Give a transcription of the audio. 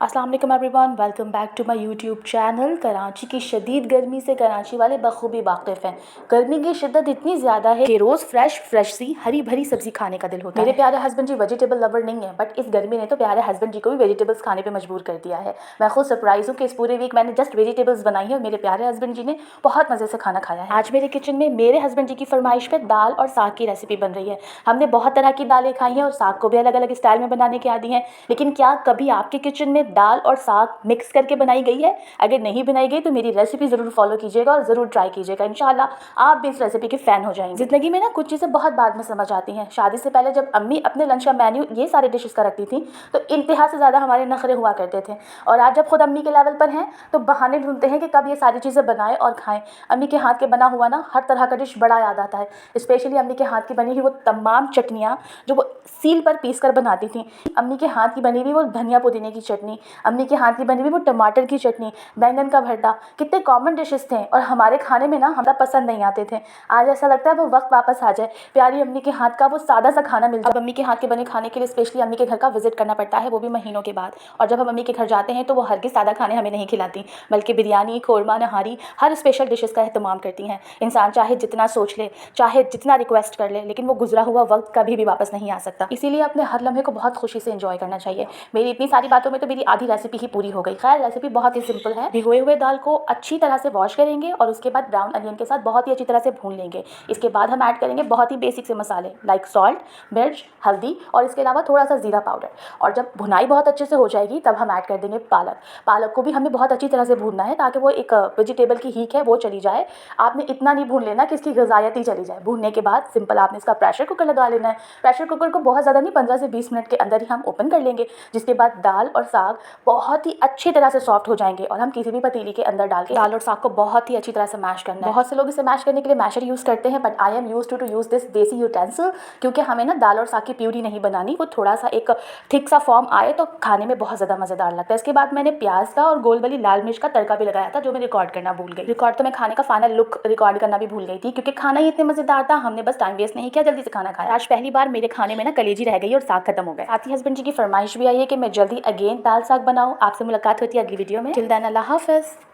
अस्सलाम वालेकुम everyone, welcome back to my YouTube channel. Karachi की शदीद गर्मी से कराची वाले बखूबी वाकिफ़ हैं। गर्मी की शिद्दत इतनी ज़्यादा है कि रोज़ फ्रेश सी हरी भरी सब्ज़ी खाने का दिल होता है। मेरे प्यारे हस्बैंड जी वेजिटेबल लवर नहीं है, बट इस गर्मी ने तो प्यारे हस्बैंड जी को भी वेजिटेबल्स खाने पर मजबूर कर दिया है। मैं खुद सरप्राइज़ हूँ कि इस पूरे वीक मैंने जस्ट वेजिटेबल्स बनाई है और मेरे प्यारे हस्बैंड जी ने बहुत मज़े से खाना खाया है। आज मेरे किचन में मेरे हस्बैंड जी की फरमाइश पर दाल और साग की रेसिपी बन रही है। हमने बहुत तरह की दालें खाई हैं और साग को भी अलग अलग स्टाइल में बनाने की आदी हैं, लेकिन क्या कभी आपके किचन में दाल और साग मिक्स करके बनाई गई है? अगर नहीं बनाई गई तो मेरी रेसिपी ज़रूर फॉलो कीजिएगा और ज़रूर ट्राई कीजिएगा। इंशाल्लाह आप भी इस रेसिपी के फ़ैन हो जाएंगे। ज़िंदगी में ना कुछ चीज़ें बहुत बाद में समझ आती हैं। शादी से पहले जब अम्मी अपने लंच का मेन्यू ये सारे डिशेस का रखती थी तो इंतहा से ज़्यादा हमारे नखरे हुआ करते थे, और आज जब खुद अम्मी के लेवल पर हैं तो बहाने ढूंढते हैं कि कब ये सारी चीज़ें बनाएं और खाएं। अम्मी के हाथ के बना हुआ ना हर तरह का डिश बड़ा याद आता है, स्पेशली अम्मी के हाथ की बनी हुई वो तमाम चटनियाँ जो वो सील पर पीस कर बनाती थी। अम्मी के हाथ की बनी हुई वो धनिया पुदीने की चटनी, अम्मी के हाथ की बनी हुई वो टमाटर की चटनी, बैंगन का भरता, कितने कॉमन डिशेस थे और हमारे खाने में ना हमें पसंद नहीं आते थे। आज ऐसा लगता है वो वक्त वापस आ जाए, प्यारी अम्मी के हाथ का वो सादा सा खाना मिल जाए। अब अम्मी के हाथ के बने खाने के लिए स्पेशली अम्मी के घर का विजिट करना पड़ता है, वो भी महीनों के बाद। और जब हम अम्मी के घर जाते हैं तो वो हरगिज़ सादा खाने हमें नहीं खिलाती, बल्कि बिरयानी, कोरमा, नहारी, हर स्पेशल डिशेस का अहतमाम करती हैं। इंसान चाहे जितना सोच ले, चाहे जितना रिक्वेस्ट कर ले, लेकिन वो गुजरा हुआ वक्त कभी भी वापस नहीं आ सकता। इसीलिए अपने हर लम्हे को बहुत खुशी से एंजॉय करना चाहिए। मेरी इतनी सारी बातों में तो मेरी आधी रेसिपी ही पूरी हो गई। खैर, रेसिपी बहुत ही सिंपल है। भिगोए हुए दाल को अच्छी तरह से वॉश करेंगे और उसके बाद ब्राउन अनियन के साथ बहुत ही अच्छी तरह से भून लेंगे। इसके बाद हम ऐड करेंगे बहुत ही बेसिक से मसाले लाइक सॉल्ट, मिर्च, हल्दी और इसके अलावा थोड़ा सा ज़ीरा पाउडर। और जब भुनाई बहुत अच्छे से हो जाएगी तब हम ऐड कर देंगे पालक। पालक को भी हमें बहुत अच्छी तरह से भूनना है ताकि वो एक वेजिटेबल की हीक है वो चली जाए। आपने इतना नहीं भून लेना कि इसकी ग़िज़ायत ही चली जाए। भूनने के बाद सिंपल आपने इसका प्रेशर कुकर लगा लेना है। प्रेशर कुकर को बहुत ज़्यादा नहीं, 15 से 20 मिनट के अंदर ही हम ओपन कर लेंगे, जिसके बाद दाल और साग बहुत ही अच्छी तरह से सॉफ्ट हो जाएंगे और हम किसी भी पतीली के अंदर डाल के दाल और साग को बहुत ही अच्छी तरह से मैश करना है। बहुत से लोग इसे मैश करने के लिए मैशर यूज़ करते हैं, but I am used to use this desi utensil, क्योंकि हमें ना दाल और साग की प्यूरी नहीं बनानी, वो थोड़ा सा एक थिक सा फॉर्म आए तो खाने में बहुत ज़्यादा मज़ेदार लगता है। इसके बाद मैंने प्याज का और गोल वाली लाल मिर्च का तड़का भी लगाया था, जो मैं रिकॉर्ड करना भूल गई। रिकॉर्ड तो मैं खाने का फाइनल लुक रिकॉर्ड करना भी भूल गई थी, क्योंकि खाना ही इतने मज़ेदार था, हमने बस टाइम वेस्ट नहीं किया, जल्दी से खाना खाया। आज पहली बार मेरे खाने में ना कलेजी रह गई और साग खत्म हो गया। साथ ही हस्बैंड जी की फरमाइश भी आई है कि मैं जल्दी अगेन दाल साग बनाऊँ। आपसे मुलाकात होती है अगली वीडियो में। टिल देन अल्लाह हाफ़िज़।